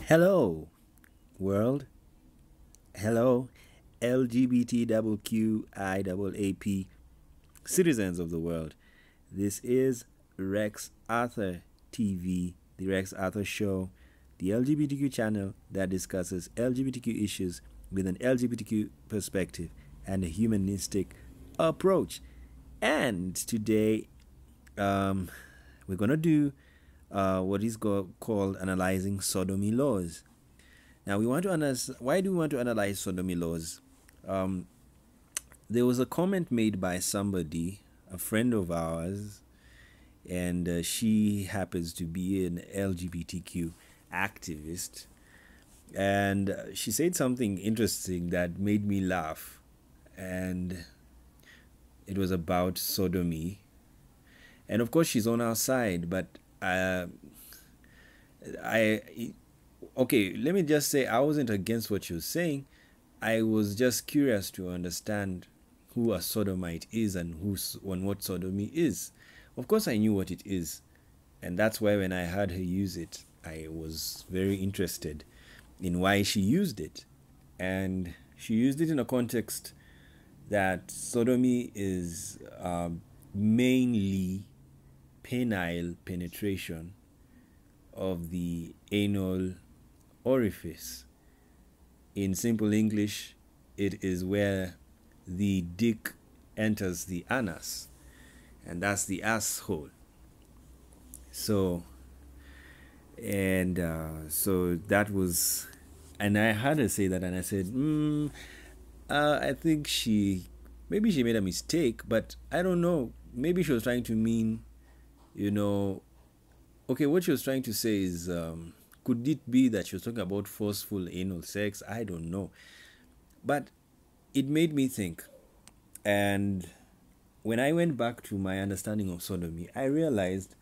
Hello, world. Hello, LGBTQIAAP citizens of the world. This is Rex Arthur TV, the Rex Arthur Show, the LGBTQ channel that discusses LGBTQ issues with an LGBTQ perspective and a humanistic approach. And today, we're going to do what is called analyzing sodomy laws. Now, we want to analyze. Why do we want to analyze sodomy laws? There was a comment made by somebody, a friend of ours, and she happens to be an LGBTQ activist. And she said something interesting that made me laugh. And it was about sodomy. And of course, she's on our side, but okay, let me just say I wasn't against what she was saying. I was just curious to understand who a sodomite is and what sodomy is. Of course, I knew what it is, and that's why when I heard her use it, I was very interested in why she used it. And she used it in a context that sodomy is mainly penile penetration of the anal orifice. In simple English, it is where the dick enters the anus, and that's the asshole. So that was, and I heard her say that, and I said, I think maybe she made a mistake, but I don't know. Maybe she was trying to mean, okay, what she was trying to say is, could it be that she was talking about forceful anal sex? I don't know. But it made me think. And when I went back to my understanding of sodomy, I realized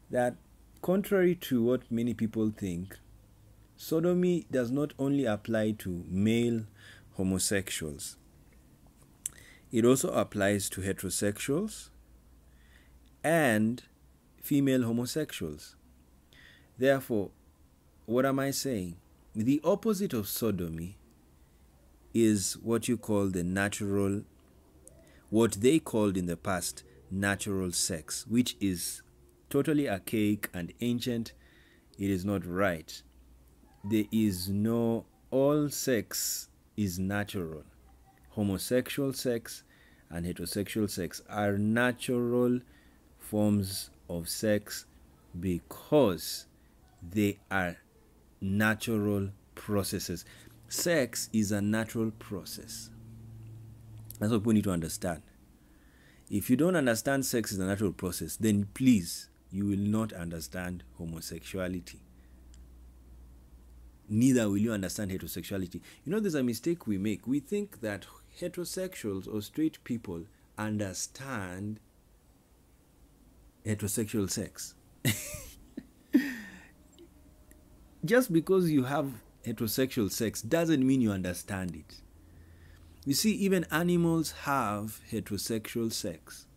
that contrary to what many people think, sodomy does not only apply to male homosexuals. It also applies to heterosexuals and female homosexuals. Therefore, what am I saying? The opposite of sodomy is what you call what they called in the past natural sex, which is totally archaic and ancient. It is not right. All sex is natural. Homosexual sex and heterosexual sex are natural forms of sex because they are natural processes. Sex is a natural process. That's what we need to understand. If you don't understand sex is a natural process, then please, you will not understand homosexuality. Neither will you understand heterosexuality. There's a mistake we make. We think that heterosexuals or straight people understand heterosexual sex. Just because you have heterosexual sex doesn't mean you understand it. You see, even animals have heterosexual sex.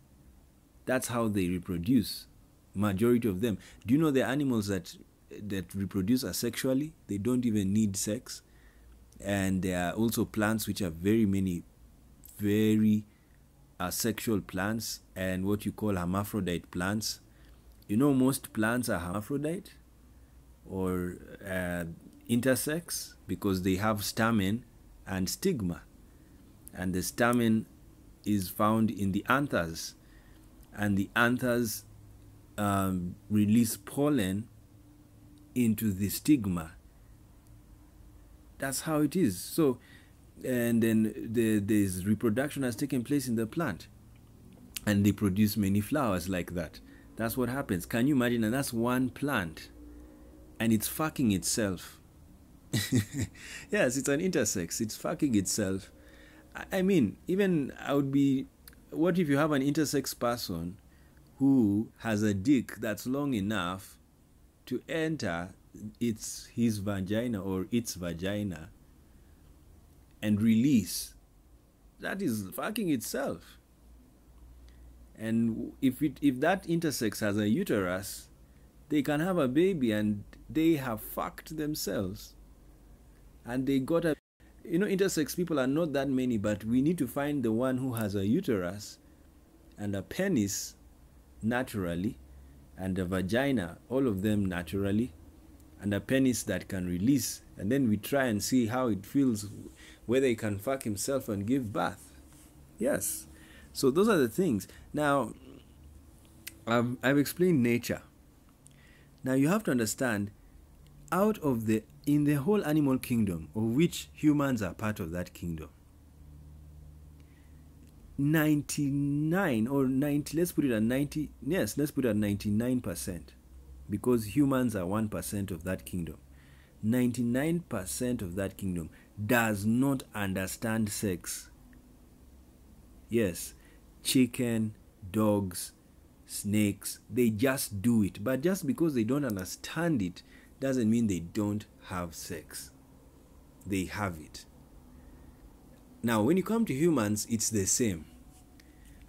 That's how they reproduce. Majority of them. Do you know the animals that reproduce asexually? They don't even need sex. And there are also plants which are very asexual plants and what you call hermaphrodite plants. Most plants are hermaphrodite or intersex because they have stamen and stigma. And the stamen is found in the anthers. And the anthers release pollen into the stigma. That's how it is. So, and then there's reproduction has taken place in the plant. And they produce many flowers like that. That's what happens. Can you imagine? And that's one plant. And it's fucking itself. Yes, it's an intersex. It's fucking itself. I mean, what if you have an intersex person who has a dick that's long enough to enter his vagina or its vagina and release? That is fucking itself. And if that intersex has a uterus, they can have a baby and they have fucked themselves. and they got a, intersex people are not that many, but we need to find the one who has a uterus and a penis naturally, and a vagina, all of them naturally, and a penis that can release, and then we try and see how it feels, whether he can fuck himself and give birth. Yes. So those are the things. Now, I've explained nature. Now you have to understand, in the whole animal kingdom, of which humans are part of that kingdom, 99 or 90, let's put it at 90, yes, let's put it at 99%, because humans are 1% of that kingdom. 99% of that kingdom does not understand sex. Yes, chicken, dogs, snakes, they just do it. But just because they don't understand it doesn't mean they don't have sex. They have it. Now, when you come to humans, it's the same.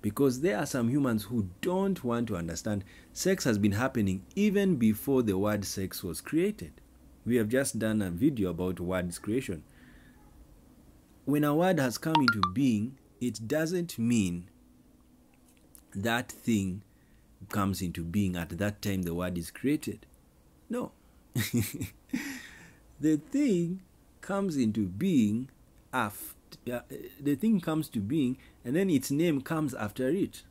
Because there are some humans who don't want to understand. Sex has been happening even before the word sex was created. We have just done a video about words creation. When a word has come into being, it doesn't mean that thing comes into being at that time the word is created. No. The thing comes into being after. The thing comes to being, and then its name comes after it.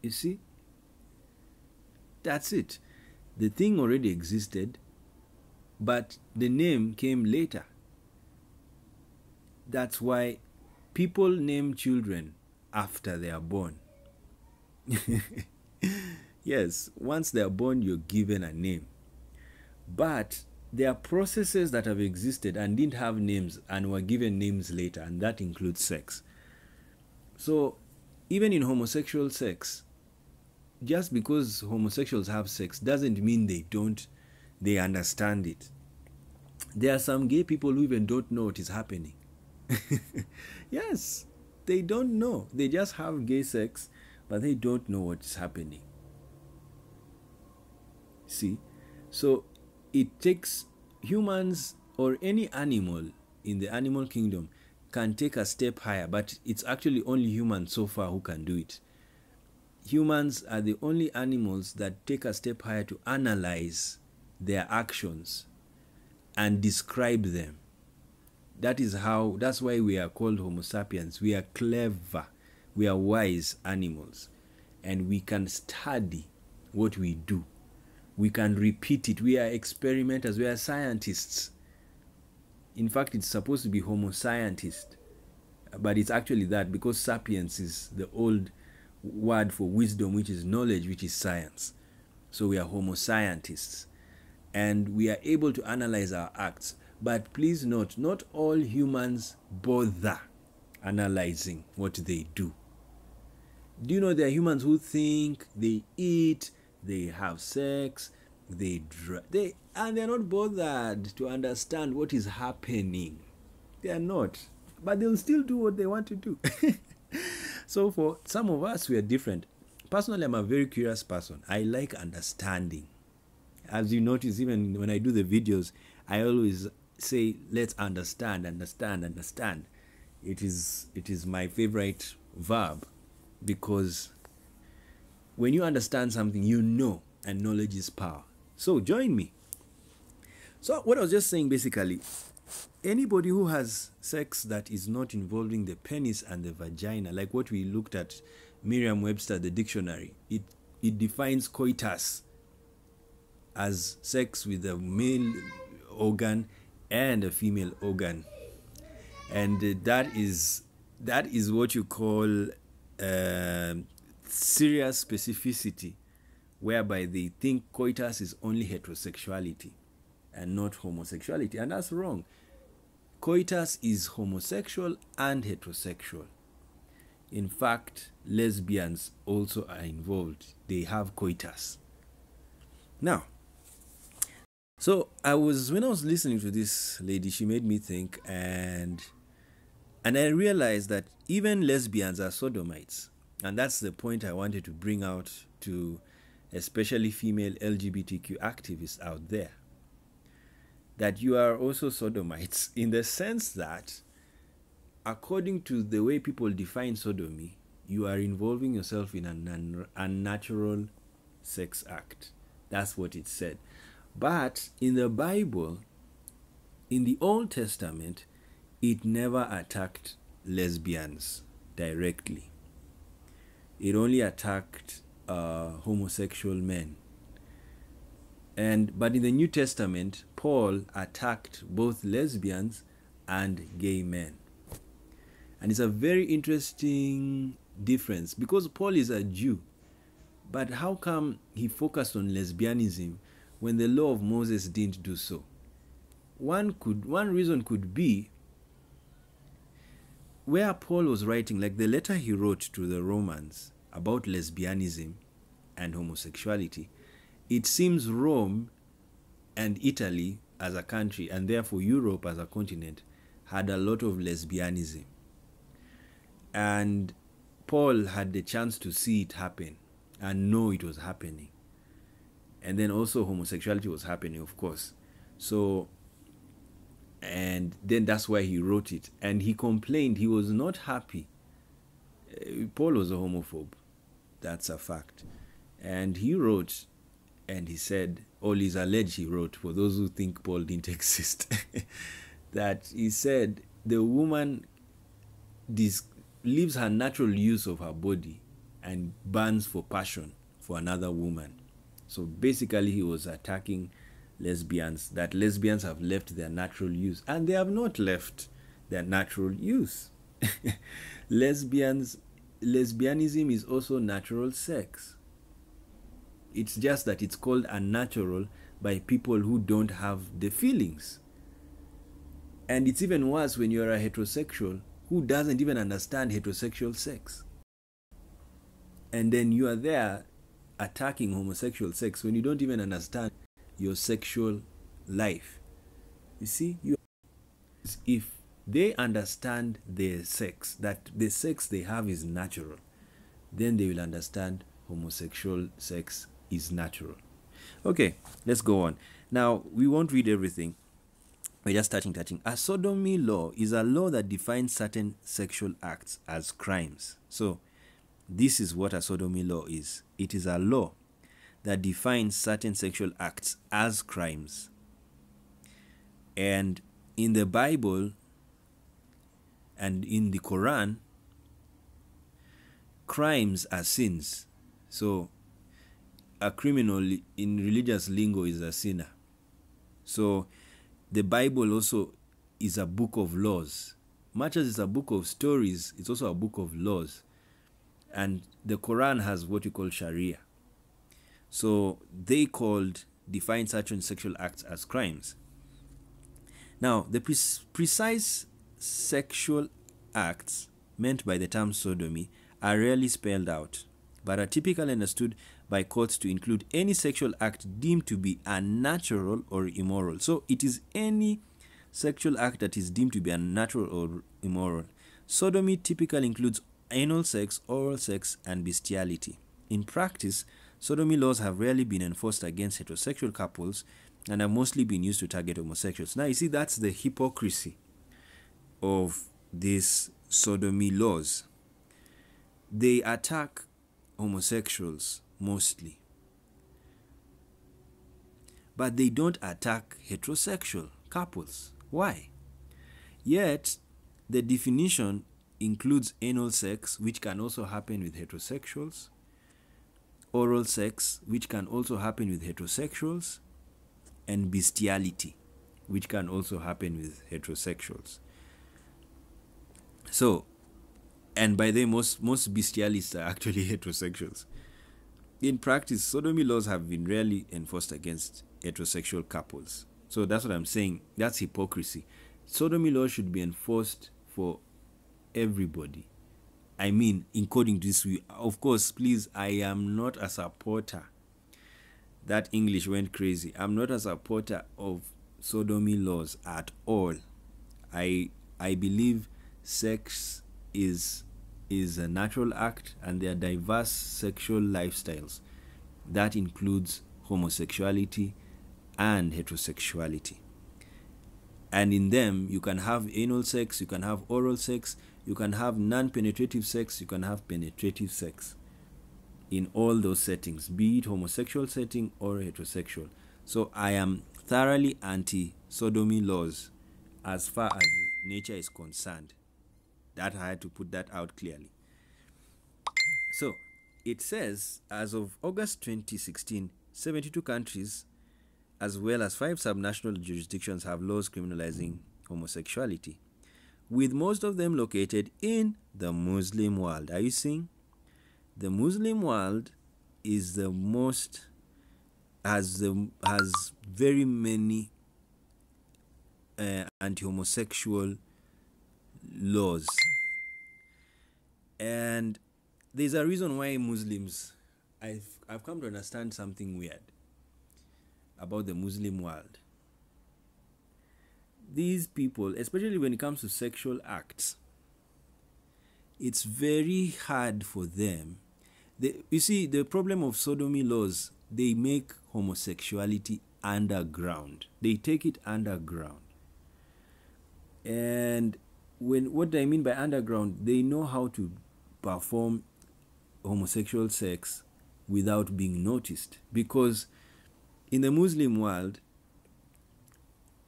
You see? That's it. The thing already existed, but the name came later. That's why people name children after they are born. Yes, once they are born, you're given a name. But there are processes that have existed and didn't have names and were given names later, and that includes sex. So even in homosexual sex, just because homosexuals have sex doesn't mean they understand it. There are some gay people who even don't know what is happening. Yes, they don't know. They just have gay sex, but they don't know what is happening. See? So it takes humans or any animal in the animal kingdom can take a step higher, but it's actually only humans so far who can do it. Humans are the only animals that take a step higher to analyze their actions and describe them. That's why we are called Homo sapiens. We are clever, we are wise animals, and we can study what we do. We can repeat it. We are experimenters. We are scientists. In fact, it's supposed to be Homo scientist, but it's actually that, because sapiens is the old word for wisdom, which is knowledge, which is science. So we are Homo scientists, and we are able to analyze our acts. But please note, not all humans bother analyzing what they do. Do you know there are humans who think, they eat, they have sex, and they're not bothered to understand what is happening. They are not. But they'll still do what they want to do. So for some of us, we are different. Personally, I'm a very curious person. I like understanding. As you notice, even when I do the videos, I always say, let's understand. It is my favorite verb, because when you understand something, you know, and knowledge is power. So join me. So what I was just saying, basically, anybody who has sex that is not involving the penis and the vagina, like what we looked at, Merriam-Webster, the dictionary, it defines coitus as sex with a male organ and a female organ, and that is what you call serious specificity, whereby they think coitus is only heterosexuality and not homosexuality, and that's wrong. Coitus is homosexual and heterosexual. In fact, lesbians also are involved. They have coitus. Now, so when I was listening to this lady, she made me think, and I realized that even lesbians are sodomites. And that's the point I wanted to bring out to especially female LGBTQ activists out there. that you are also sodomites, in the sense that, according to the way people define sodomy, you are involving yourself in an unnatural sex act. That's what it said. But in the Bible, in the Old Testament, it never attacked lesbians directly. It only attacked homosexual men. But in the New Testament, Paul attacked both lesbians and gay men. And it's a very interesting difference, because Paul is a Jew. But how come he focused on lesbianism when the law of Moses didn't do so? One reason could be where Paul was writing, like the letter he wrote to the Romans about lesbianism and homosexuality. It seems Rome and Italy as a country, and therefore Europe as a continent, had a lot of lesbianism. And Paul had the chance to see it happen and know it was happening. And then also homosexuality was happening, of course. So, and then that's why he wrote it. And he complained, he was not happy. Paul was a homophobe. That's a fact. And he wrote, and he said, or is alleged he wrote, for those who think Paul didn't exist, that he said the woman leaves her natural use of her body and burns for passion for another woman. So basically he was attacking lesbians, that lesbians have left their natural use, and they have not left their natural use. Lesbianism is also natural sex. It's just that it's called unnatural by people who don't have the feelings. And it's even worse when you're a heterosexual who doesn't even understand heterosexual sex. And then you are there attacking homosexual sex when you don't even understand your sexual life. You see, if they understand their sex, that the sex they have is natural, then they will understand homosexual sex is natural. Okay, let's go on. Now, we won't read everything. We're just touching. A sodomy law is a law that defines certain sexual acts as crimes. So, this is what a sodomy law is. It is a law that defines certain sexual acts as crimes. And in the Bible and in the Quran, crimes are sins. So, a criminal in religious lingo is a sinner. So, the Bible also is a book of laws. Much as it's a book of stories, it's also a book of laws. And the Quran has what we call Sharia. So they define certain sexual acts as crimes. Now, the precise sexual acts meant by the term sodomy are rarely spelled out, but are typically understood by courts to include any sexual act deemed to be unnatural or immoral. So it is any sexual act that is deemed to be unnatural or immoral. Sodomy typically includes anal sex, oral sex, and bestiality. In practice, sodomy laws have rarely been enforced against heterosexual couples and have mostly been used to target homosexuals. Now, you see, that's the hypocrisy of these sodomy laws. They attack homosexuals mostly, but they don't attack heterosexual couples. Why? Yet, the definition includes anal sex, which can also happen with heterosexuals, oral sex, which can also happen with heterosexuals, and bestiality, which can also happen with heterosexuals. So, and by the way, most bestialists are actually heterosexuals. In practice, sodomy laws have been rarely enforced against heterosexual couples. So that's what I'm saying. That's hypocrisy. Sodomy laws should be enforced for everybody. I mean, according to this, of course, please, I am not a supporter. That English went crazy. I'm not a supporter of sodomy laws at all. I believe sex is a natural act, and there are diverse sexual lifestyles. That includes homosexuality and heterosexuality. And in them, you can have anal sex, you can have oral sex, you can have non-penetrative sex, you can have penetrative sex. In all those settings, be it homosexual setting or heterosexual. So I am thoroughly anti-sodomy laws as far as nature is concerned. That I had to put that out clearly. So it says, as of August 2016, 72 countries as well as 5 subnational jurisdictions have laws criminalizing homosexuality, with most of them located in the Muslim world. Are you seeing? The Muslim world is the most, has very many anti-homosexual laws. And there's a reason why Muslims, I've come to understand something weird about the Muslim world. These people, especially when it comes to sexual acts, it's very hard for them. You see, the problem of sodomy laws, they make homosexuality underground. They take it underground. And what I mean by underground, they know how to perform homosexual sex without being noticed. Because in the Muslim world,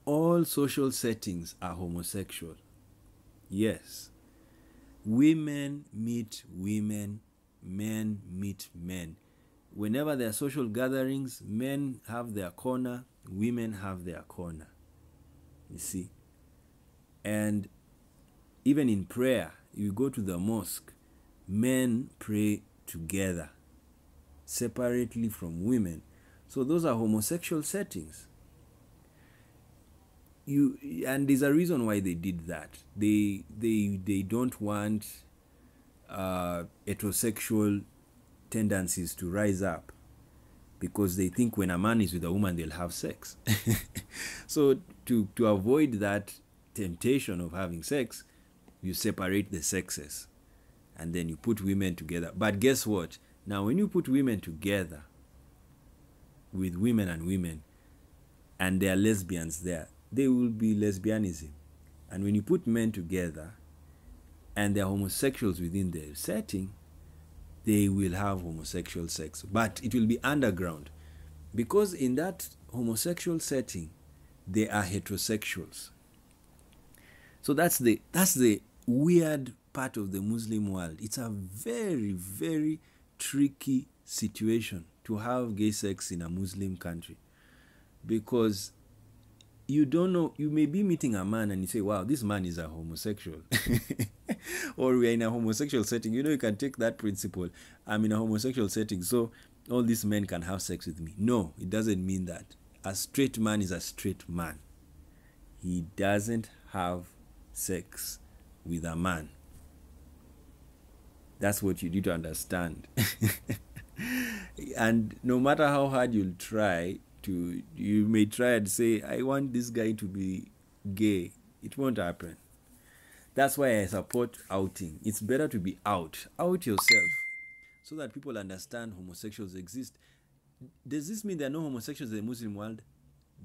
all social settings are homosexual. Yes. Women meet women, men meet men. Whenever there are social gatherings, men have their corner, women have their corner. You see? And even in prayer, you go to the mosque, men pray together, separately from women. So those are homosexual settings. And there's a reason why they did that. They don't want heterosexual tendencies to rise up, because they think when a man is with a woman, they'll have sex. So to avoid that temptation of having sex, you separate the sexes and then you put women together. But guess what? Now when you put women together with women and there are lesbians there, there will be lesbianism. And when you put men together and there are homosexuals within the setting, they will have homosexual sex. But it will be underground, because in that homosexual setting, they are heterosexuals. So that's the weird part of the Muslim world. It's a very, very tricky situation to have gay sex in a Muslim country, because you don't know, you may be meeting a man and you say, wow, this man is a homosexual. Or we are in a homosexual setting. You can take that principle. I'm in a homosexual setting, so all these men can have sex with me. No, it doesn't mean that. A straight man is a straight man. He doesn't have sex with a man. That's what you need to understand. And no matter how hard you'll try, you may try and say, I want this guy to be gay. It won't happen. That's why I support outing. It's better to be out yourself, so that people understand homosexuals exist. Does this mean there are no homosexuals in the Muslim world?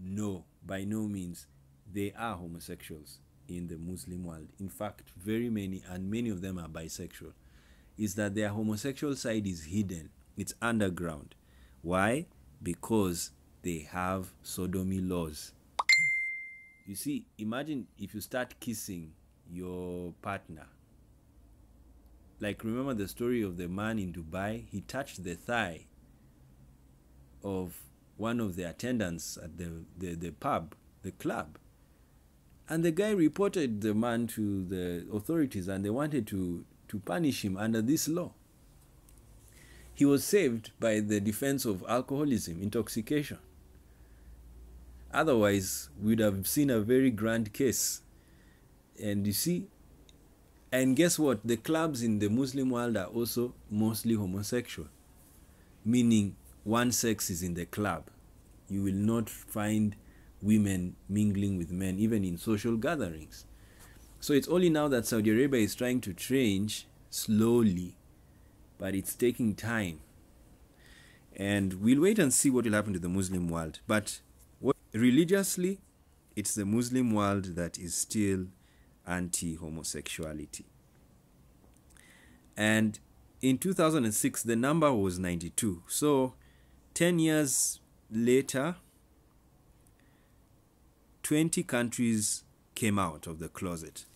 No, by no means. There are homosexuals in the Muslim world. In fact, very many, and many of them are bisexual. Is that their homosexual side is hidden. It's underground. Why? Because they have sodomy laws. You see, imagine if you start kissing your partner. Like, remember the story of the man in Dubai? He touched the thigh of one of the attendants at the pub, the club. And the guy reported the man to the authorities, and they wanted to punish him under this law. He was saved by the defense of alcoholism, intoxication. Otherwise, we'd have seen a very grand case. And you see, and guess what? The clubs in the Muslim world are also mostly homosexual, meaning one sex is in the club. You will not find women mingling with men, even in social gatherings. So it's only now that Saudi Arabia is trying to change slowly, but it's taking time. And we'll wait and see what will happen to the Muslim world. But religiously, it's the Muslim world that is still anti-homosexuality. And in 2006, the number was 92. So 10 years later, 20 countries came out of the closet.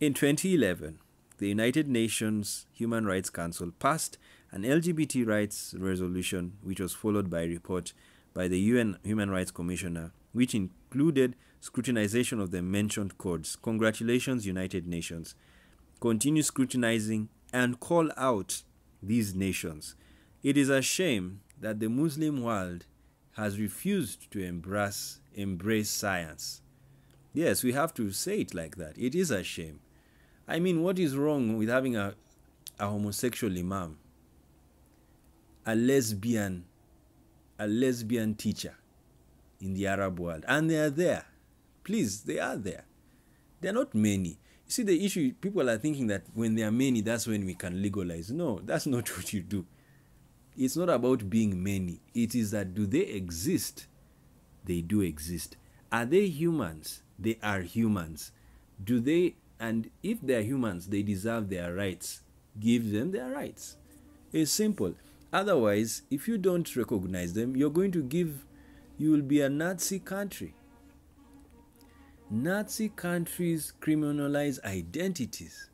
In 2011, the United Nations Human Rights Council passed an LGBT rights resolution, which was followed by a report by the UN Human Rights Commissioner, which included scrutinization of the mentioned codes. Congratulations, United Nations. Continue scrutinizing and call out these nations. It is a shame that the Muslim world has refused to embrace science. Yes, we have to say it like that. It is a shame. I mean, what is wrong with having a homosexual imam, a lesbian teacher in the Arab world? And they are there. Please, they are there. They are not many. You see, the issue, people are thinking that when there are many, that's when we can legalize. No, that's not what you do. It's not about being many. It is that, do they exist? They do exist. Are they humans? They are humans. Do they, and if they are humans, they deserve their rights. Give them their rights. It's simple. Otherwise, if you don't recognize them, you will be a Nazi country. Nazi countries criminalize identities.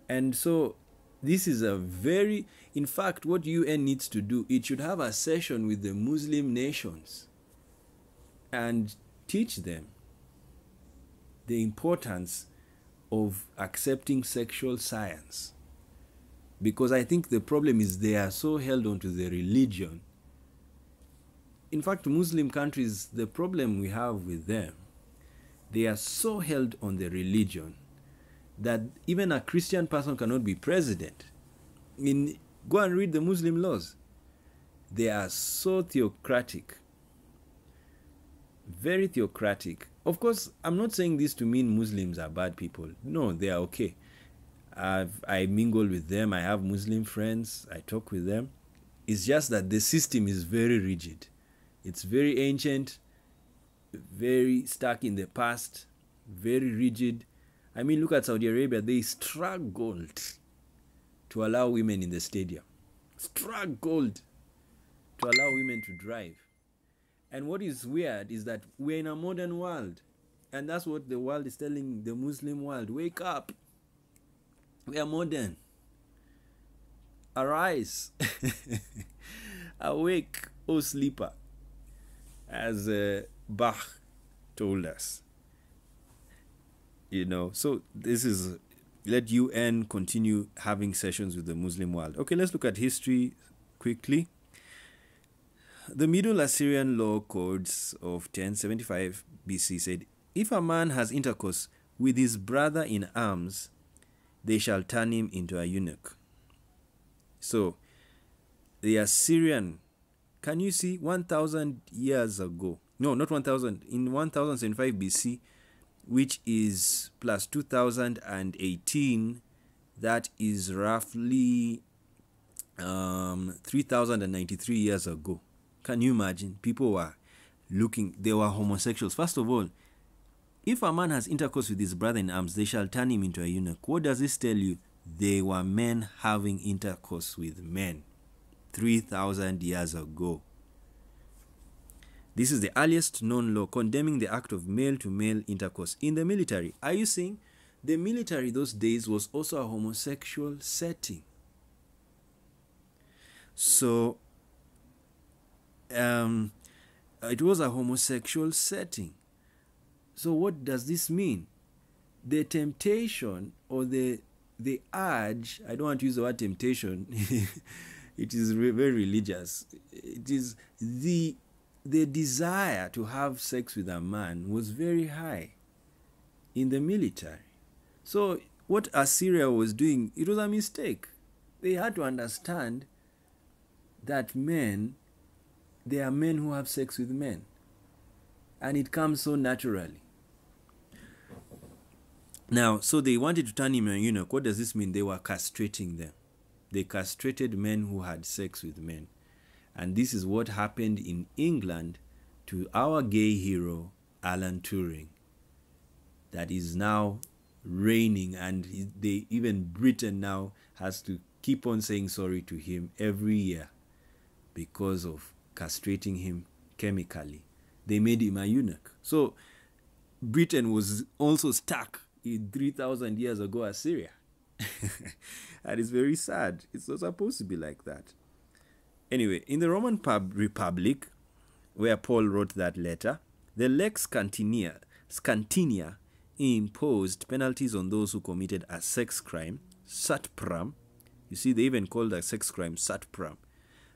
And so, this is in fact, what UN needs to do, it should have a session with the Muslim nations and teach them the importance of accepting sexual science. Because I think the problem is they are so held onto the religion. In fact, Muslim countries, the problem we have with them, they are so held on the religion that even a Christian person cannot be president. Go and read the Muslim laws. They are so theocratic. Very theocratic. Of course, I'm not saying this to mean Muslims are bad people. No, they are okay. I mingle with them. I have Muslim friends. I talk with them. It's just that the system is very rigid. It's very ancient, very stuck in the past, very rigid. I mean, look at Saudi Arabia. They struggled to allow women in the stadium. Struggled to allow women to drive. And what is weird is that we're in a modern world. And that's what the world is telling the Muslim world. Wake up. We are modern. Arise. Awake, O sleeper. As Bach told us. So this is, let UN continue having sessions with the Muslim world. Okay, let's look at history quickly. The Middle Assyrian law codes of 1075 BC said, if a man has intercourse with his brother in arms, they shall turn him into a eunuch. So, the Assyrian, can you see, 1,000 years ago, no, not 1,000, in 1075 BC, which is plus 2018, that is roughly 3,093 years ago. Can you imagine? People were they were homosexuals. First of all, if a man has intercourse with his brother in arms, they shall turn him into a eunuch. What does this tell you? They were men having intercourse with men 3,000 years ago. This is the earliest known law condemning the act of male-to-male intercourse in the military. Are you seeing? The military those days was also a homosexual setting. So, it was a homosexual setting. So what does this mean? The temptation or the urge, I don't want to use the word temptation, it is very religious. It is the desire to have sex with a man was very high in the military. So what Assyria was doing, it was a mistake. They had to understand that there are men who have sex with men. And it comes so naturally. Now, so they wanted to turn him a eunuch. What does this mean? They were castrating them. They castrated men who had sex with men. And this is what happened in England to our gay hero, Alan Turing, that is now reigning, and even Britain now has to keep on saying sorry to him every year because of castrating him chemically. They made him a eunuch. So Britain was also stuck in 3,000 years ago as Syria. And it's very sad. It's not supposed to be like that. Anyway, in the Roman Republic, where Paul wrote that letter, the Lex Scantinia imposed penalties on those who committed a sex crime, satpram. You see, they even called a sex crime satpram.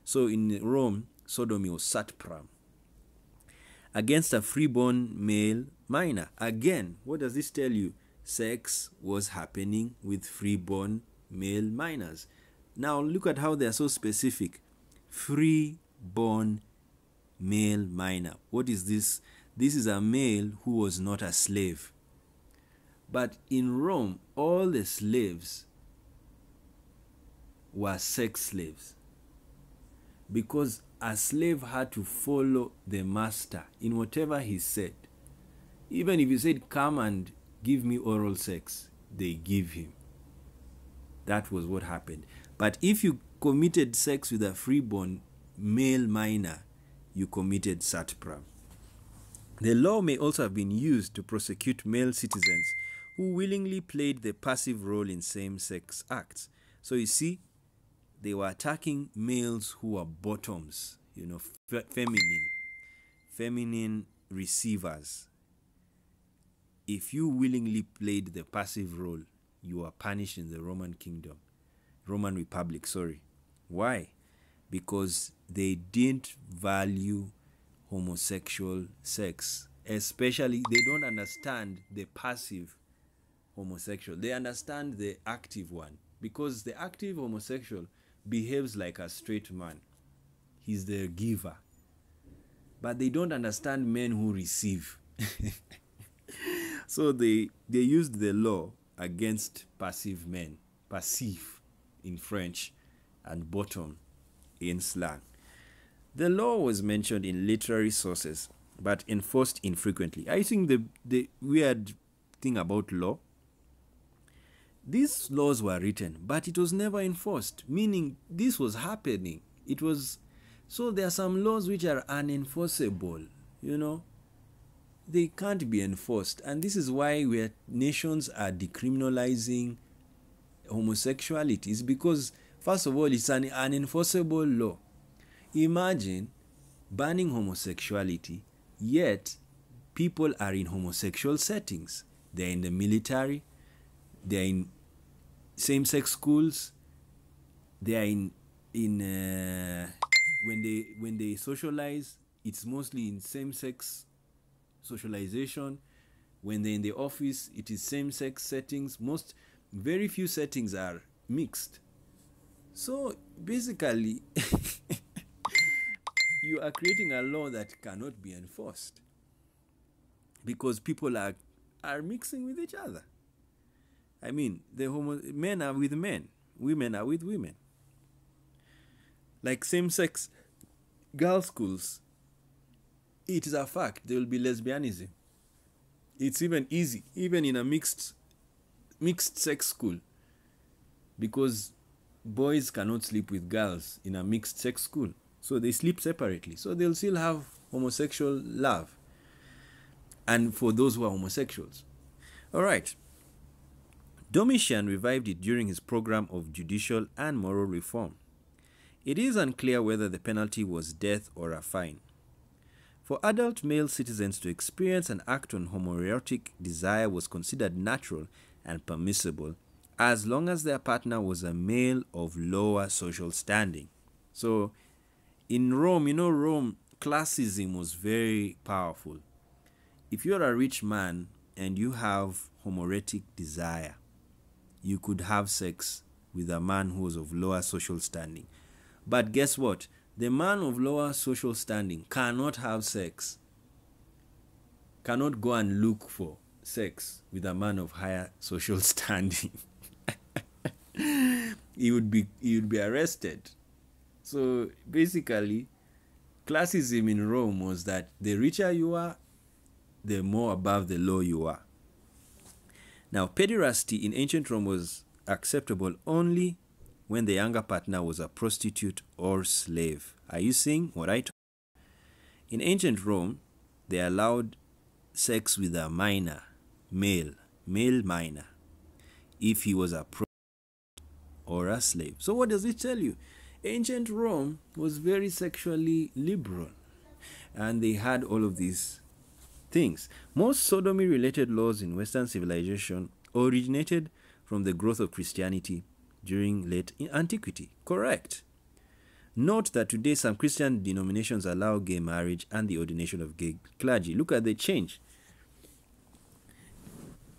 So in Rome, sodomy was satpram. Against a freeborn male minor. Again, what does this tell you? Sex was happening with freeborn male minors. Now look at how they are so specific. Freeborn male minor. What is this? This is a male who was not a slave. But in Rome, all the slaves were sex slaves, because a slave had to follow the master in whatever he said. Even if he said, come and give me oral sex, they give him. That was what happened. But if you committed sex with a freeborn male minor, you committed satpram. The law may also have been used to prosecute male citizens who willingly played the passive role in same-sex acts. So you see, they were attacking males who were bottoms, feminine receivers. If you willingly played the passive role, you were punished in the Roman Republic. Why? Because they didn't value homosexual sex. Especially, they don't understand the passive homosexual. They understand the active one, because the active homosexual behaves like a straight man. He's the giver. But they don't understand men who receive. So they used the law against passive men. Passif in French and bottom in slang. The law was mentioned in literary sources, but enforced infrequently. I think the weird thing about law, these laws were written, but it was never enforced, meaning this was happening. So there are some laws which are unenforceable, They can't be enforced. And this is why nations are decriminalizing homosexuality. It's because, first of all, it's an unenforceable law. Imagine banning homosexuality, yet people are in homosexual settings. They're in the military, they're in same-sex schools, they're in when they socialize, it's mostly in same-sex socialization. When they're in the office, it is same-sex settings. Very few settings are mixed. So basically, you are creating a law that cannot be enforced because people are mixing with each other. I mean, men are with men, women are with women. Like same-sex girls' schools, it is a fact there will be lesbianism. It's even easy, even in a mixed sex school, because boys cannot sleep with girls in a mixed sex school. So they sleep separately. So they'll still have homosexual love. And for those who are homosexuals. All right. Domitian revived it during his program of judicial and moral reform. It is unclear whether the penalty was death or a fine. For adult male citizens to experience and act on homoerotic desire was considered natural and permissible, as long as their partner was a male of lower social standing. So, in Rome, Rome, classism was very powerful. If you're a rich man and you have homoerotic desire, you could have sex with a man who was of lower social standing. But guess what? The man of lower social standing cannot have sex, cannot go and look for sex with a man of higher social standing. He would be arrested. So basically, classism in Rome was that the richer you are, the more above the law you are. Now, pederasty in ancient Rome was acceptable only when the younger partner was a prostitute or slave. Are you seeing what I told you? In ancient Rome, they allowed sex with a minor, male minor, if he was a prostitute or a slave. So what does it tell you? Ancient Rome was very sexually liberal, and they had all of these things. Most sodomy-related laws in Western civilization originated from the growth of Christianity during late antiquity. Correct. Note that today some Christian denominations allow gay marriage and the ordination of gay clergy. Look at the change.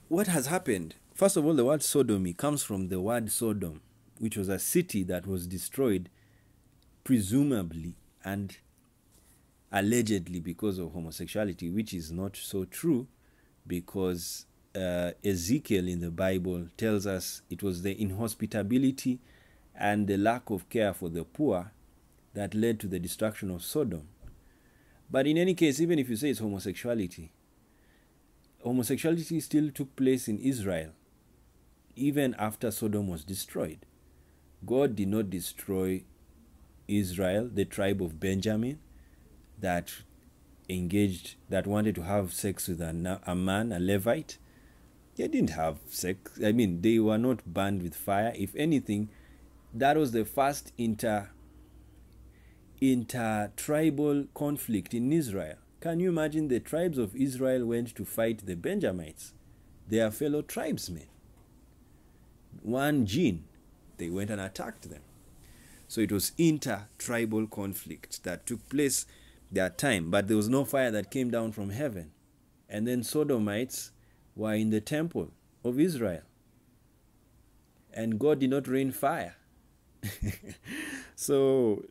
What has happened? First of all, the word sodomy comes from the word Sodom, which was a city that was destroyed presumably and allegedly because of homosexuality, which is not so true, because Ezekiel in the Bible tells us it was the inhospitability and the lack of care for the poor that led to the destruction of Sodom. But in any case, even if you say it's homosexuality still took place in Israel even after Sodom was destroyed. God did not destroy Israel, the tribe of Benjamin, that wanted to have sex with a man, a Levite. They didn't have sex. I mean, they were not burned with fire. If anything, that was the first inter-tribal conflict in Israel. Can you imagine? The tribes of Israel went to fight the Benjamites, their fellow tribesmen. One gene, they went and attacked them. So it was inter-tribal conflict that took place that time, but there was no fire that came down from heaven. And then Sodomites were in the temple of Israel, and God did not rain fire. So,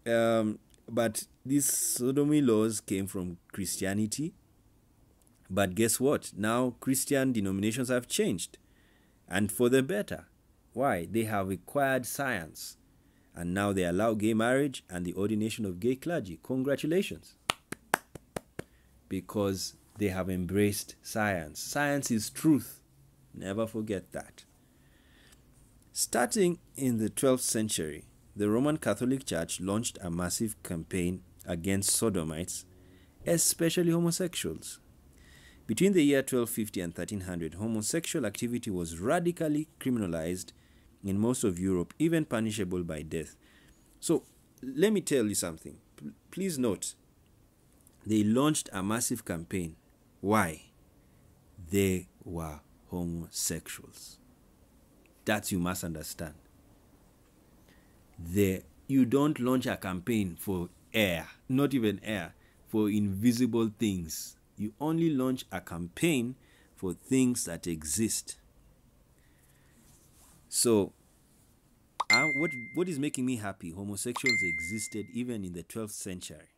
but these sodomy laws came from Christianity. But guess what? Now Christian denominations have changed, and for the better. Why? They have acquired science, and now they allow gay marriage and the ordination of gay clergy. Congratulations. Because they have embraced science. Science is truth. Never forget that. Starting in the 12th century, the Roman Catholic Church launched a massive campaign against sodomites, especially homosexuals. Between the year 1250 and 1300, homosexual activity was radically criminalized in most of Europe, even punishable by death. So, let me tell you something. Please note, they launched a massive campaign. Why? They were homosexuals. That you must understand. You don't launch a campaign for air, not even air, for invisible things. You only launch a campaign for things that exist. So, what is making me happy? Homosexuals existed even in the 12th century.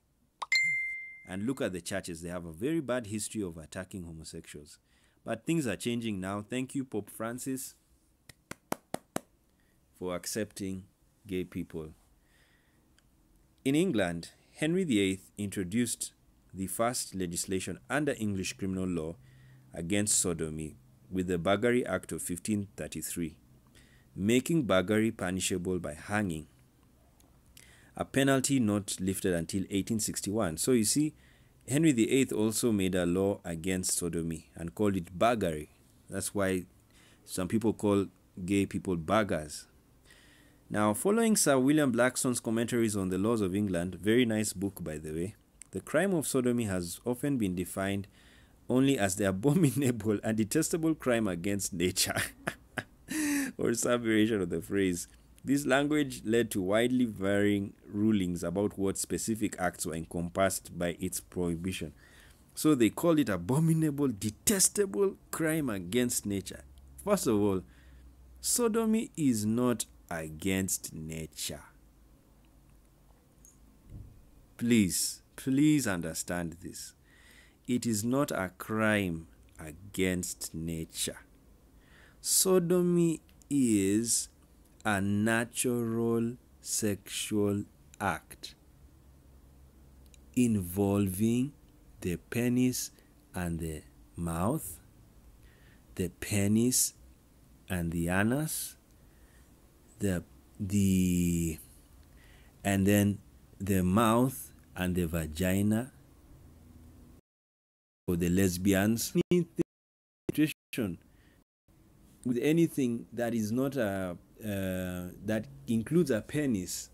And look at the churches. They have a very bad history of attacking homosexuals. But things are changing now. Thank you, Pope Francis, for accepting gay people. In England, Henry VIII introduced the first legislation under English criminal law against sodomy with the Burglary Act of 1533, making burglary punishable by hanging, a penalty not lifted until 1861. So you see, Henry VIII also made a law against sodomy and called it burglary. That's why some people call gay people burglars. Now, following Sir William Blackstone's commentaries on the laws of England, very nice book by the way, the crime of sodomy has often been defined only as the abominable and detestable crime against nature, or some variation of the phrase. This language led to widely varying rulings about what specific acts were encompassed by its prohibition. So they called it abominable, detestable crime against nature. First of all, sodomy is not against nature. Please understand this. It is not a crime against nature. Sodomy is a natural sexual act involving the penis and the mouth, the penis and the anus, and then the mouth and the vagina for the lesbians. With anything that is not that includes a penis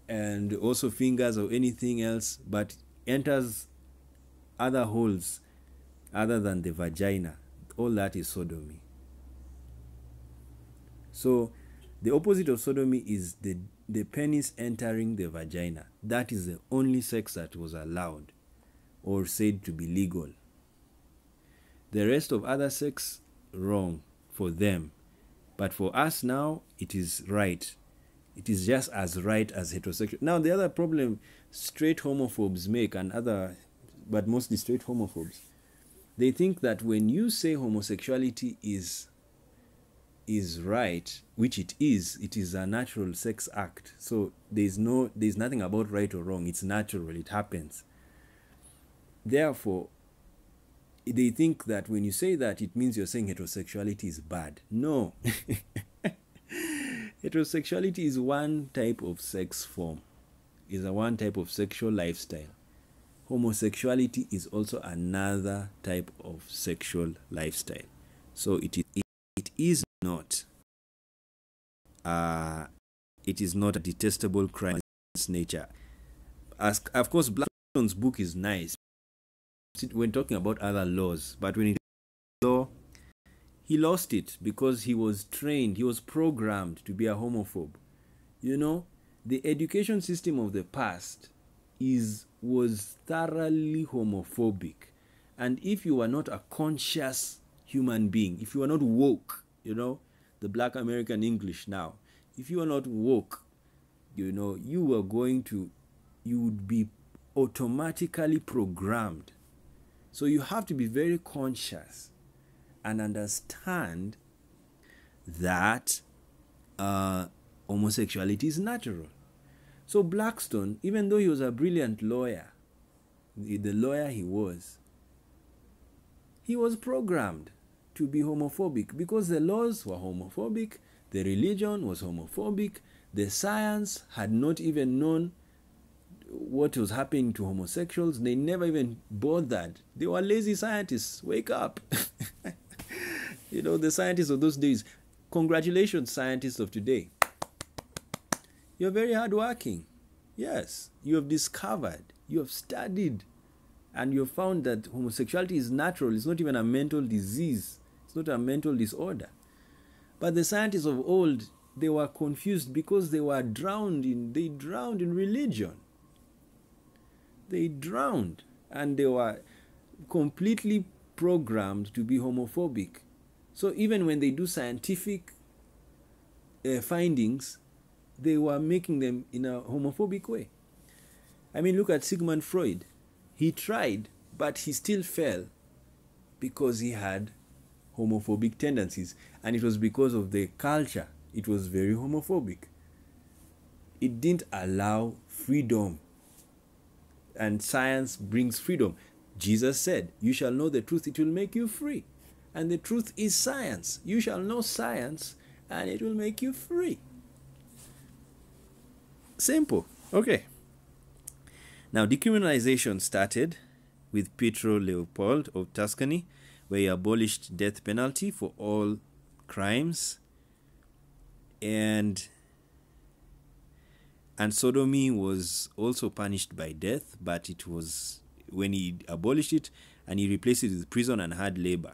and also fingers or anything else, but enters other holes other than the vagina, all that is sodomy. So the opposite of sodomy is the penis entering the vagina. That is the only sex that was allowed or said to be legal. The rest of other sex, wrong for them. But for us now, it is right. It is just as right as heterosexual. Now, the other problem straight homophobes make, but mostly straight homophobes, they think that when you say homosexuality is right, which it is a natural sex act. So there's nothing about right or wrong. It's natural. It happens. Therefore, they think that when you say that, it means you're saying heterosexuality is bad. No. Heterosexuality is one type of sex form, is a one type of sexual lifestyle. Homosexuality is also another type of sexual lifestyle. So it is not a detestable crime in its nature. Of course, Blackstone's book is nice when talking about other laws, but when it law, he lost it because he was trained, he was programmed to be a homophobe. You know, the education system of the past was thoroughly homophobic. And if you were not a conscious human being, if you were not woke, you know, the Black American English now, if you are not woke, you know, you would be automatically programmed. So you have to be very conscious and understand that homosexuality is natural. So Blackstone, even though he was a brilliant lawyer, the lawyer he was programmed to be homophobic because the laws were homophobic, the religion was homophobic, the science had not even known what was happening to homosexuals. They never even bothered. They were lazy scientists. Wake up. You know, the scientists of those days. Congratulations, scientists of today. You're very hardworking. Yes, you have discovered, you have studied, and you have found that homosexuality is natural. It's not even a mental disease. It's not a mental disorder. But the scientists of old, they were confused because they drowned in religion. They drowned, and they were completely programmed to be homophobic. So even when they do scientific findings, they were making them in a homophobic way. I mean, look at Sigmund Freud. He tried, but he still fell because he had homophobic tendencies. And it was because of the culture. It was very homophobic. It didn't allow freedom. And science brings freedom. Jesus said, you shall know the truth, it will make you free. And the truth is science. You shall know science, and it will make you free. Simple. Okay. Now, decriminalization started with Pietro Leopold of Tuscany, where he abolished death penalty for all crimes. And sodomy was also punished by death, but it was when he abolished it and he replaced it with prison and hard labor.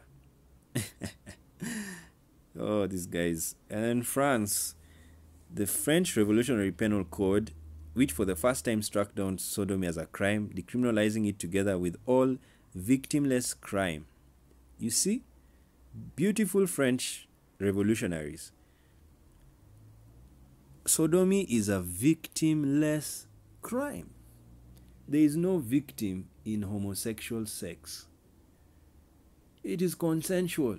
Oh, these guys. And in France, the French Revolutionary Penal Code, which for the first time struck down sodomy as a crime, decriminalizing it together with all victimless crime. You see? Beautiful French revolutionaries. Sodomy is a victimless crime. There is no victim in homosexual sex. It is consensual.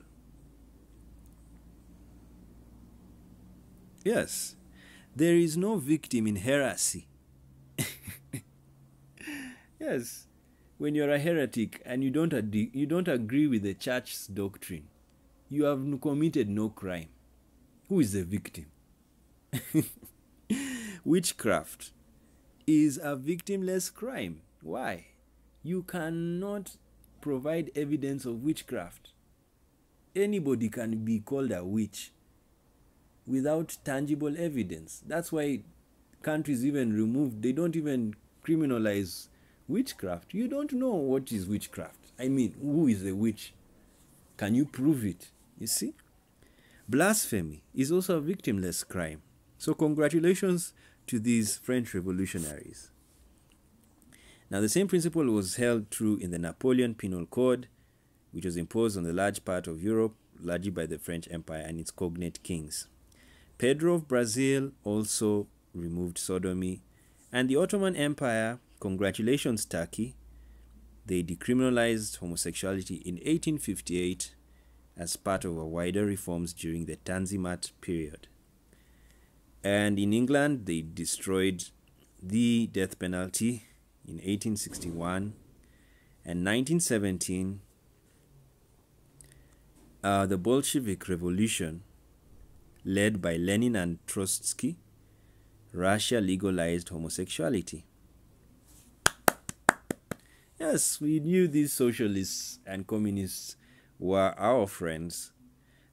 Yes. There is no victim in heresy. Yes, when you're a heretic and you don't agree with the church's doctrine, you have committed no crime. Who is the victim? Witchcraft is a victimless crime. Why? You cannot provide evidence of witchcraft. Anybody can be called a witch without tangible evidence. That's why countries even removed, they don't even criminalize witchcraft. You don't know what is witchcraft. I mean, who is a witch? Can you prove it? You see? Blasphemy is also a victimless crime. So congratulations to these French revolutionaries. Now, the same principle was held true in the Napoleon Penal Code, which was imposed on the large part of Europe, largely by the French Empire and its cognate kings. Pedro of Brazil also removed sodomy. And the Ottoman Empire, congratulations Turkey, they decriminalized homosexuality in 1858 as part of a wider reforms during the Tanzimat period. And in England, they destroyed the death penalty in 1861. And 1917, the Bolshevik Revolution, led by Lenin and Trotsky, Russia legalized homosexuality. Yes, we knew these socialists and communists were our friends.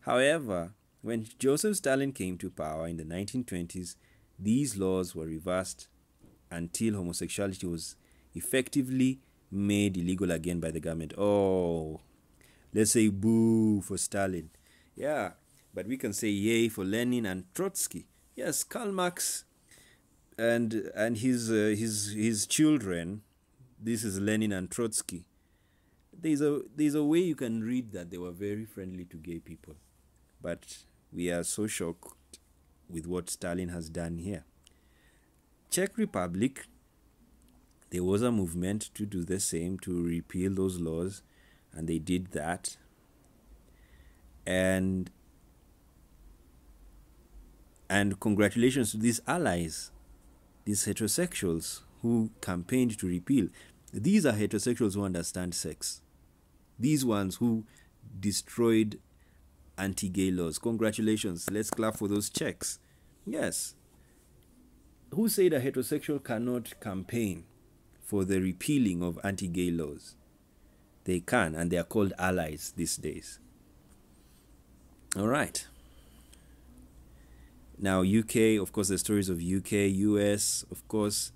However, when Joseph Stalin came to power in the 1920s, these laws were reversed until homosexuality was effectively made illegal again by the government. Oh, let's say boo for Stalin. Yeah, but we can say yay for Lenin and Trotsky. Yes, Karl Marx and his children. This is Lenin and Trotsky. There's a way you can read that they were very friendly to gay people, but we are so shocked with what Stalin has done here. Czech Republic, there was a movement to do the same, to repeal those laws, and they did that. And congratulations to these allies, these heterosexuals who campaigned to repeal. These are heterosexuals who understand sex. These ones who destroyed anti-gay laws. Congratulations. Let's clap for those Czechs. Yes. Who said a heterosexual cannot campaign for the repealing of anti-gay laws? They can, and they are called allies these days. All right. Now, UK, of course, the stories of UK, US, of course,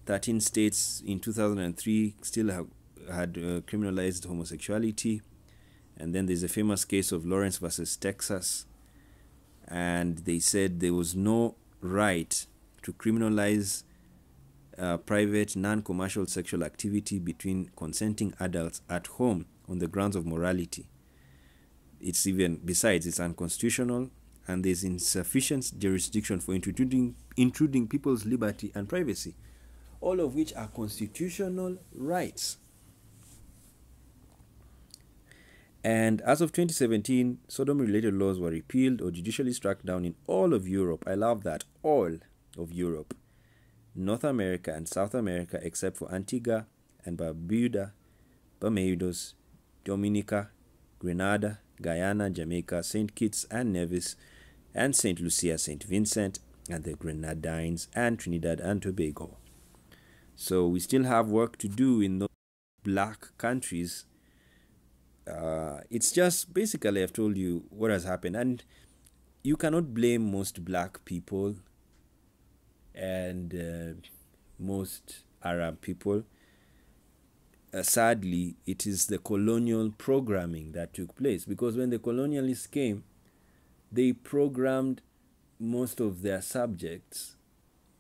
13 states in 2003 still had criminalized homosexuality. And then there's a famous case of Lawrence versus Texas. And they said there was no right to criminalize private, non-commercial sexual activity between consenting adults at home on the grounds of morality. It's unconstitutional, and there's insufficient jurisdiction for intruding people's liberty and privacy, all of which are constitutional rights. And as of 2017, sodomy-related laws were repealed or judicially struck down in all of Europe. I love that. All of Europe. North America and South America, except for Antigua and Barbuda, Barbados, Dominica, Grenada, Guyana, Jamaica, St. Kitts and Nevis, and St. Lucia, St. Vincent, and the Grenadines, and Trinidad and Tobago. So we still have work to do in those black countries. It's just basically, I've told you what has happened, and you cannot blame most black people and most Arab people. Sadly, it is the colonial programming that took place, because when the colonialists came, they programmed most of their subjects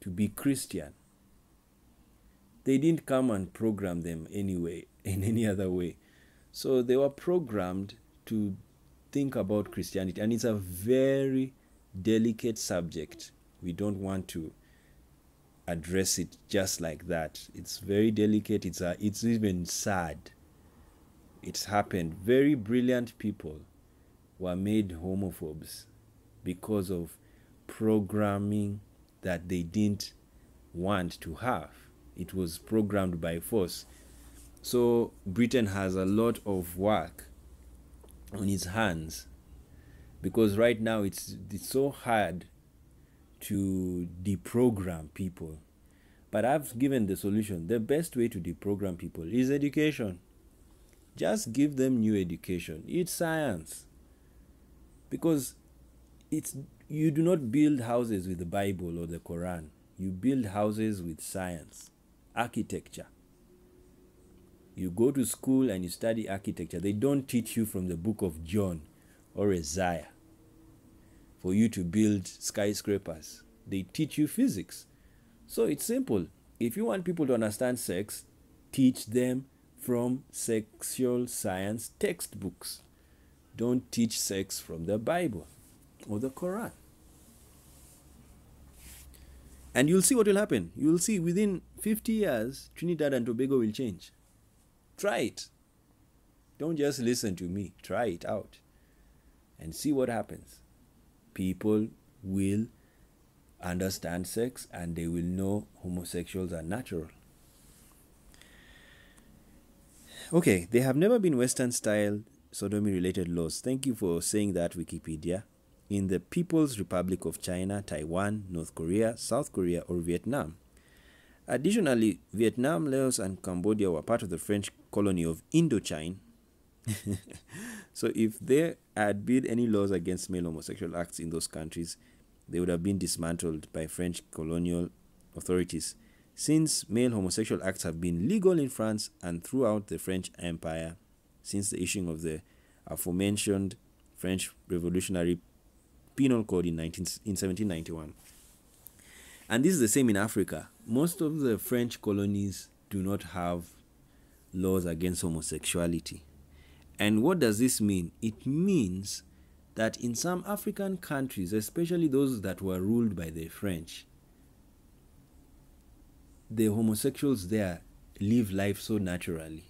to be Christian. They didn't come and program them anyway, in any other way. So they were programmed to think about Christianity, and it's a very delicate subject. We don't want to address it just like that. It's very delicate. It's even sad. It's happened. Very brilliant people were made homophobes because of programming that they didn't want to have. It was programmed by force. So Britain has a lot of work on its hands, because right now it's so hard to deprogram people. But I've given the solution. The best way to deprogram people is education. Just give them new education. It's science. Because you do not build houses with the Bible or the Quran. You build houses with science, architecture. You go to school and you study architecture. They don't teach you from the book of John or Isaiah for you to build skyscrapers. They teach you physics. So it's simple. If you want people to understand sex, teach them from sexual science textbooks. Don't teach sex from the Bible or the Quran. And you'll see what will happen. You'll see within 50 years, Trinidad and Tobago will change. Try it. Don't just listen to me. Try it out and see what happens. People will understand sex and they will know homosexuals are natural. Okay, there have never been Western-style sodomy-related laws. Thank you for saying that, Wikipedia. In the People's Republic of China, Taiwan, North Korea, South Korea, or Vietnam. Additionally, Vietnam, Laos, and Cambodia were part of the French colony of Indochina. So if there had been any laws against male homosexual acts in those countries, they would have been dismantled by French colonial authorities. Since male homosexual acts have been legal in France and throughout the French Empire since the issuing of the aforementioned French Revolutionary Penal Code in 1791. And this is the same in Africa. Most of the French colonies do not have laws against homosexuality. And what does this mean? It means that in some African countries, especially those that were ruled by the French, the homosexuals there live life so naturally.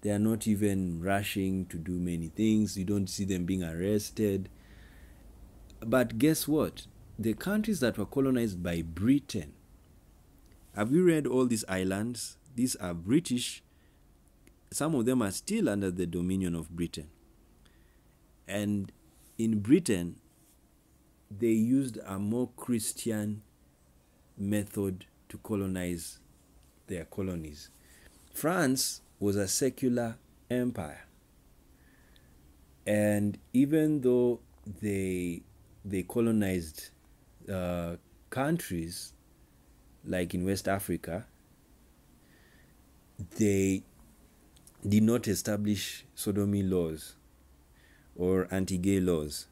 They are not even rushing to do many things. You don't see them being arrested. But guess what? The countries that were colonized by Britain, have you read all these islands? These are British. Some of them are still under the dominion of Britain. And in Britain, they used a more Christian method to colonize their colonies. France was a secular empire. And even though they colonized countries like in West Africa, they did not establish sodomy laws or anti-gay laws.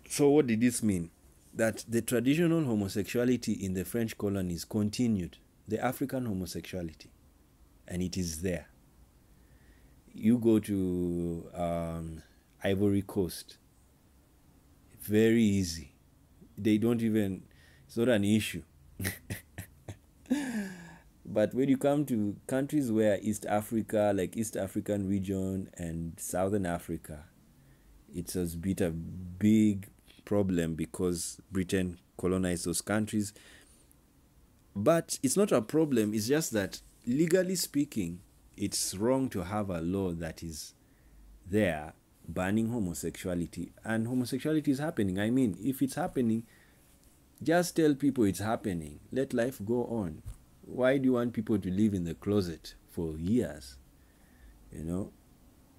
So what did this mean? That the traditional homosexuality in the French colonies continued, the African homosexuality, and it is there. You go to Ivory Coast, very easy. They don't even, it's not an issue. But when you come to countries where East Africa, like East African region and Southern Africa, it has been a big problem because Britain colonized those countries. But it's not a problem, it's just that legally speaking, it's wrong to have a law that is there banning homosexuality. And homosexuality is happening. I mean, if it's happening, just tell people it's happening. Let life go on. Why do you want people to live in the closet for years? You know,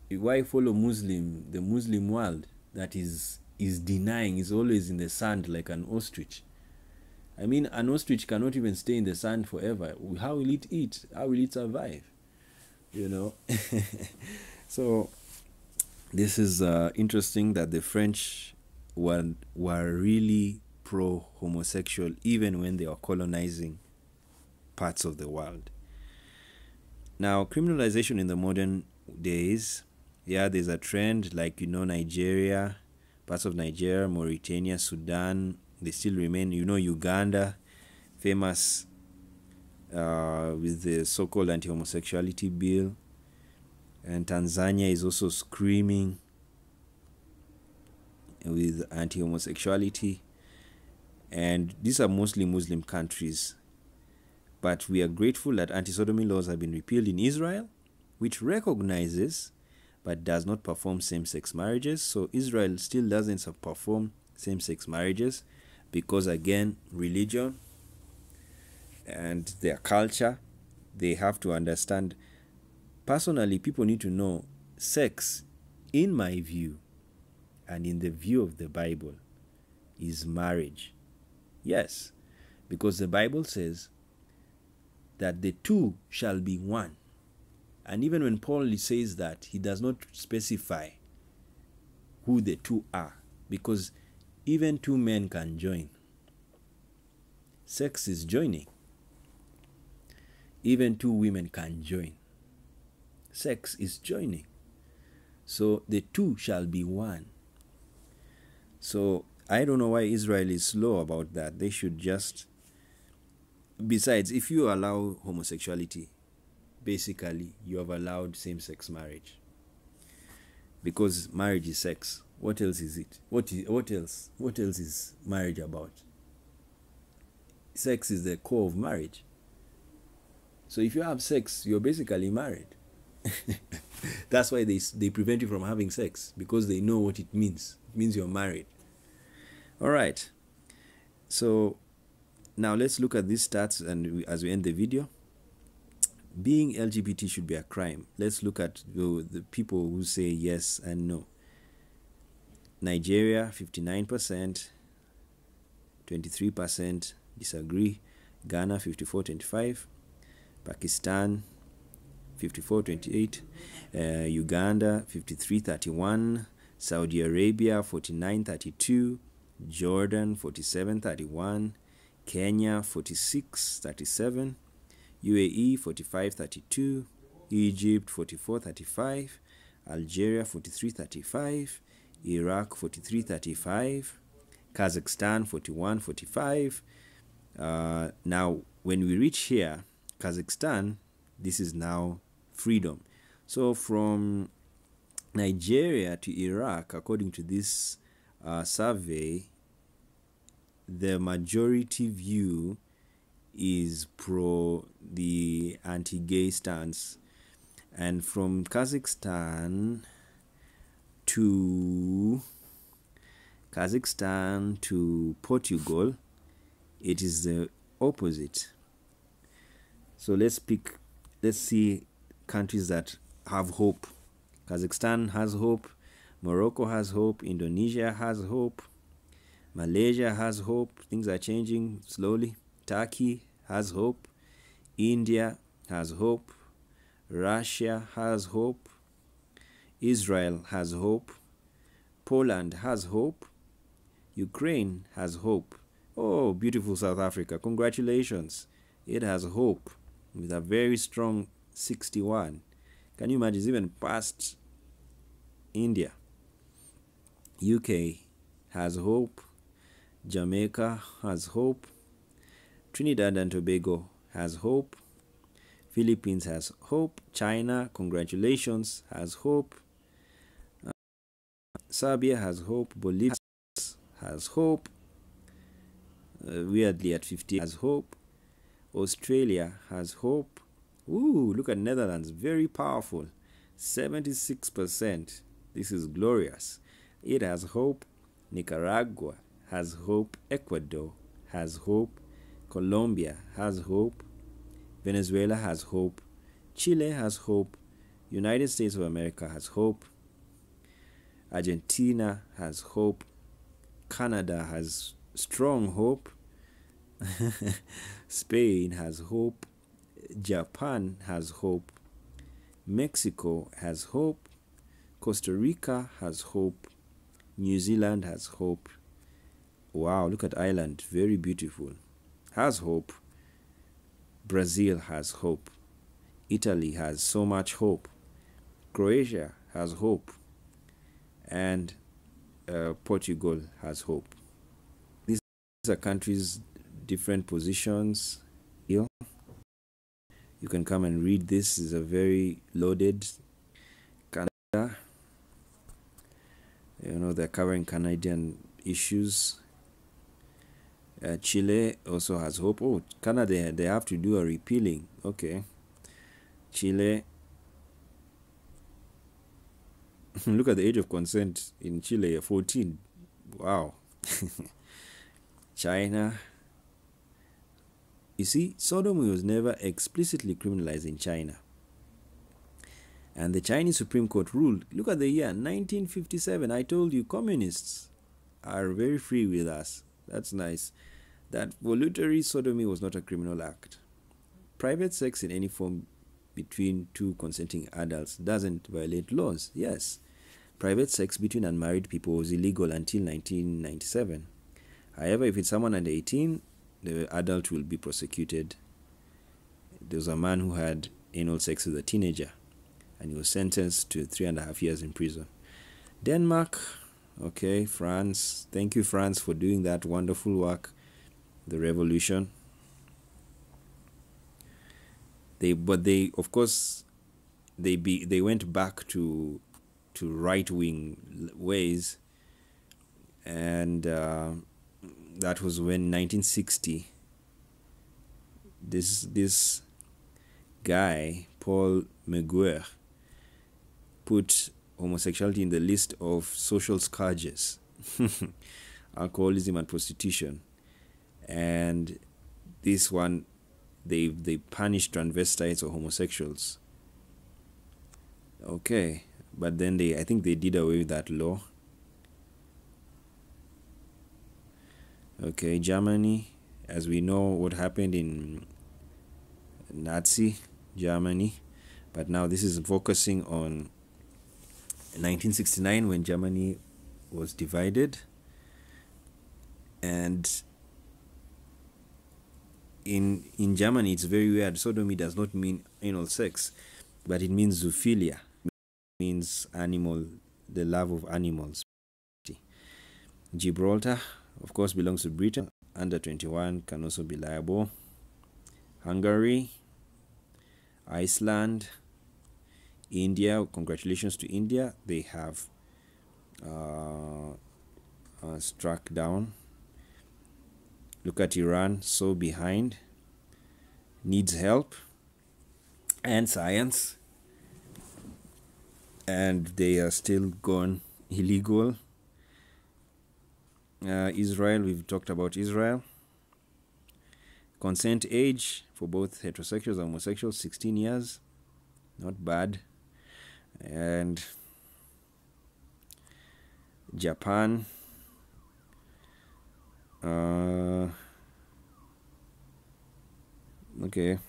why follow the Muslim world that is denying, is always in the sand like an ostrich? I mean, an ostrich cannot even stay in the sand forever. How will it eat? How will it survive? You know? So this is interesting that the French were really pro-homosexual even when they were colonizing parts of the world. Now, criminalization in the modern days, yeah, there's a trend like, Nigeria, parts of Nigeria, Mauritania, Sudan, they still remain, Uganda, famous with the so-called anti-homosexuality bill. And Tanzania is also screaming with anti-homosexuality. And these are mostly Muslim countries. But we are grateful that anti-sodomy laws have been repealed in Israel, which recognizes but does not perform same-sex marriages. So Israel still doesn't perform same-sex marriages because, again, religion and their culture, they have to understand. Personally, people need to know sex, in my view, and in the view of the Bible, is marriage. Yes, because the Bible says that the two shall be one. And even when Paul says that, he does not specify who the two are, because even two men can join. Sex is joining. Even two women can join. Sex is joining. So the two shall be one. So I don't know why Israel is slow about that. They should just... Besides, if you allow homosexuality, basically you have allowed same-sex marriage. Because marriage is sex. What else is it? What else? What else is marriage about? Sex is the core of marriage. So if you have sex, you're basically married. That's why they prevent you from having sex, because they know what it means. It means you're married. All right. So now let's look at these stats, and as we end the video. Being LGBT should be a crime. Let's look at the people who say yes and no. Nigeria, 59%, 23% disagree. Ghana, 54-25. Pakistan, 54-28. Uganda, 53-31. Saudi Arabia, 49-32. Jordan, 47-31. Kenya, 46-37. UAE 45-32, Egypt 44-35, Algeria 43-35, Iraq 43-35, Kazakhstan 41-45. Now, when we reach here, Kazakhstan, this is now freedom. So from Nigeria to Iraq, according to this survey, the majority view is pro the anti-gay stance. And from Kazakhstan to Portugal, it is the opposite. So let's see countries that have hope. Kazakhstan has hope, Morocco has hope, Indonesia has hope, Malaysia has hope. Things are changing slowly. Turkey has hope. India has hope. Russia has hope. Israel has hope. Poland has hope. Ukraine has hope. Oh, beautiful South Africa. Congratulations. It has hope with a very strong 61. Can you imagine? It's even past India. UK has hope. Jamaica has hope. Trinidad and Tobago has hope. Philippines has hope. China, congratulations, has hope. Serbia has hope. Bolivia has hope. Weirdly at 50 has hope. Australia has hope. Ooh, look at Netherlands, very powerful. 76%. This is glorious. It has hope. Nicaragua has hope. Ecuador has hope. Colombia has hope. Venezuela has hope. Chile has hope. United States of America has hope. Argentina has hope. Canada has strong hope. Spain has hope. Japan has hope. Mexico has hope. Costa Rica has hope. New Zealand has hope. Wow, look at Ireland, very beautiful. Has hope. Brazil has hope. Italy has so much hope. Croatia has hope. And Portugal has hope. These are countries, different positions. Here, you can come and read this. Is a very loaded Canada. You know, they're covering Canadian issues. Chile also has hope. Oh, Canada, they have to do a repealing. Okay. Chile. Look at the age of consent in Chile, 14. Wow. China. You see, sodomy was never explicitly criminalized in China. And the Chinese Supreme Court ruled, look at the year, 1957. I told you, communists are very free with us. That's nice. That voluntary sodomy was not a criminal act. Private sex in any form between two consenting adults doesn't violate laws. Yes, private sex between unmarried people was illegal until 1997. However, if it's someone under 18, the adult will be prosecuted. There was a man who had anal sex with a teenager, and he was sentenced to 3.5 years in prison. Denmark, okay, France. Thank you, France, for doing that wonderful work. The revolution. They of course, they went back to right-wing ways, and that was when 1960. This guy Paul Meguer put homosexuality in the list of social scourges, alcoholism and prostitution, and this one. They punished transvestites or homosexuals. Okay, but then I think they did away with that law. Okay, Germany, as we know what happened in Nazi Germany, but now this is focusing on 1969 when Germany was divided, and in Germany, it's very weird. Sodomy does not mean anal sex, but it means zoophilia. It means animal, the love of animals. Gibraltar, of course, belongs to Britain. Under 21 can also be liable. Hungary, Iceland, India. Congratulations to India. They have struck down. Look at Iran, so behind, needs help and science, and they are still gone illegal. Israel, we've talked about Israel. Consent age for both heterosexuals and homosexuals, 16 years. Not bad. And Japan. Okay.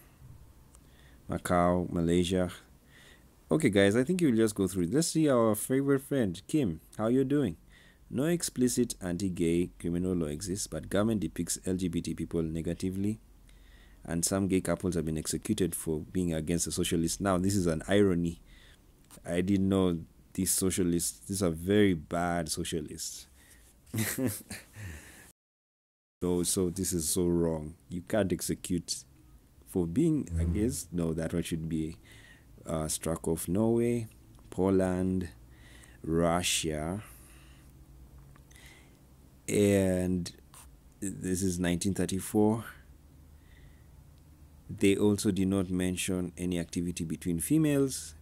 Macau, Malaysia. Okay, guys, I think you'll just go through it. Let's see our favorite friend, Kim. How you doing? No explicit anti-gay criminal law exists, but government depicts LGBT people negatively, and some gay couples have been executed for being against the socialists. Now, this is an irony. I didn't know these socialists. These are very bad socialists. So this is so wrong. You can't execute for being against. No, that one should be struck off. Norway, Poland, Russia, and this is 1934. They also did not mention any activity between females.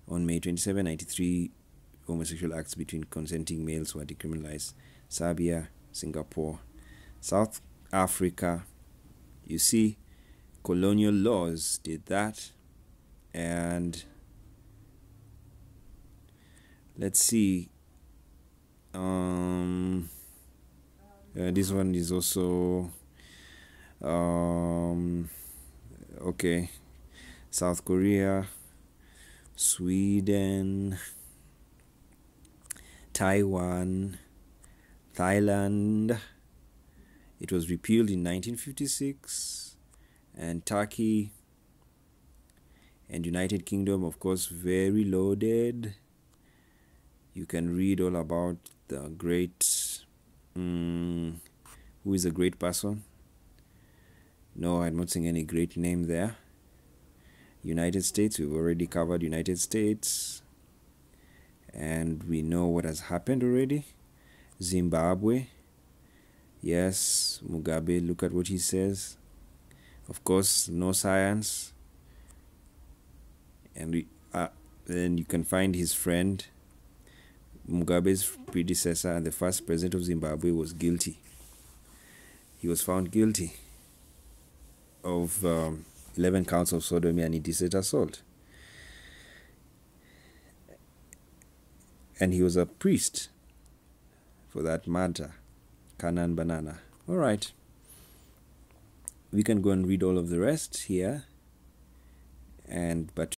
On May 27, 1993, homosexual acts between consenting males were decriminalized. Serbia, Singapore, South Africa. You see, colonial laws did that. And let's see. This one is also okay. South Korea, Sweden, Taiwan, Thailand. It was repealed in 1956, and Turkey and United Kingdom, of course, very loaded. You can read all about the great, who is a great person? No, I'm not seeing any great name there. United States, we've already covered United States, and we know what has happened already. Zimbabwe, Yes, Mugabe, look at what he says. Of course, no science. And then you can find his friend. Mugabe's predecessor and the first president of Zimbabwe was guilty. He was found guilty of 11 counts of sodomy and indecent assault. And he was a priest for that matter. Kanan Banana. All right. We can go and read all of the rest here. But